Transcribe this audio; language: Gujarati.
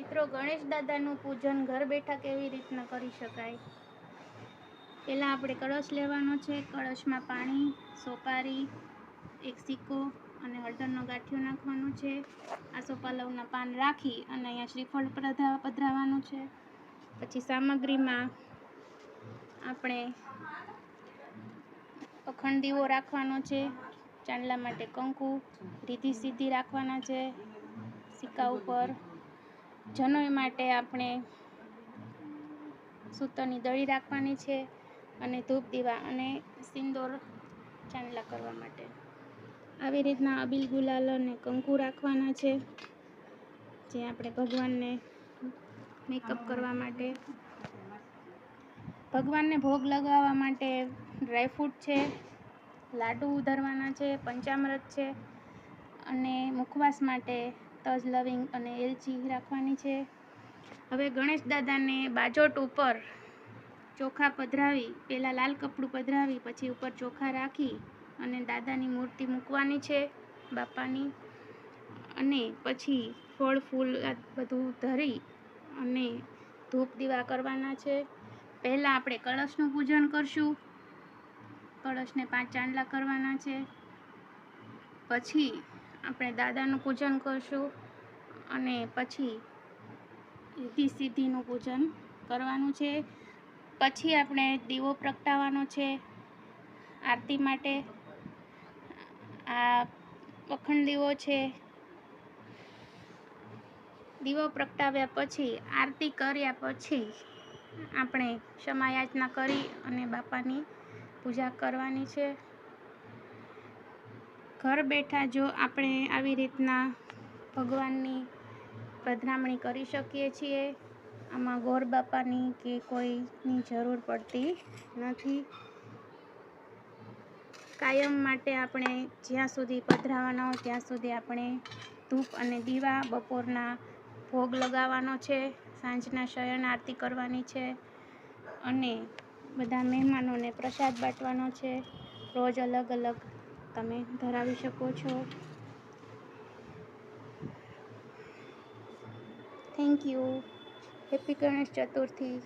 મિત્રો, ગણેશ દાદાનું પૂજન ઘર બેઠા કેવી રીતના કરી શકાય? પહેલાં આપણે કળશ લેવાનો છે. કળશમાં પાણી, સોપારી, એક સિક્કો અને હળદરનો ગાંઠિયો નાખવાનો છે. આસોપાલવના પાન રાખી અને અહીંયા શ્રીફળ પધરાવવાનું છે. પછી સામગ્રીમાં આપણે અખંડ દીવો રાખવાનો છે. ચાંદલા માટે કંકુ, રીધી સીધી રાખવાના છે સિક્કા ઉપર. જનોઈ માટે આપણે સૂતરની દડી રાખવાની છે અને ધૂપ દીવા અને સિંદૂર ચાંદલા કરવા માટે. આવી રીતના અબીલ ગુલાલ અને કંકુ રાખવાના છે, જે આપણે ભગવાનને મેકઅપ કરવા માટે. ભગવાનને ભોગ લગાવવા માટે ડ્રાયફ્રૂટ છે, લાડુ ધરવાના છે, પંચામૃત છે અને મુખવાસ માટે તજ, લવિંગ અને એલચી રાખવાની છે. હવે ગણેશ દાદાને બાજોટ ઉપર ચોખા પધરાવી, પહેલાં લાલ કપડું પધરાવી પછી ઉપર ચોખા રાખી અને દાદાની મૂર્તિ મૂકવાની છે બાપાની. અને પછી ફળ ફૂલ બધું ધરી અને ધૂપ દીવા કરવાના છે. પહેલાં આપણે કળશનું પૂજન કરશું. કળશને 5 ચાંદલા કરવાના છે. પછી આપણે દાદાનું પૂજન કરશું અને પછી રીધી સીધીનું પૂજન કરવાનું છે. પછી આપણે દીવો પ્રગટાવવાનો છે આરતી માટે. આ અખંડ દીવો છે. દીવો પ્રગટાવ્યા પછી, આરતી કર્યા પછી આપણે ક્ષમા યાચના કરી અને બાપાની પૂજા કરવાની છે. ઘર બેઠા જો આપણે આવી રીતના ભગવાનની પધરામણી કરી શકીએ છીએ. આમાં ગોર બાપાની કે કોઈની જરૂર પડતી નથી. કાયમ માટે આપણે જ્યાં સુધી પધરાવાના હોય ત્યાં સુધી આપણે ધૂપ અને દીવા, બપોરના ભોગ લગાવવાનો છે, સાંજના શયન આરતી કરવાની છે અને બધા મહેમાનોને પ્રસાદ બાંટવાનો છે. રોજ અલગ અલગ તમે ધરાવી શકો છો. Thank you. Happy Ganesh Chaturthi.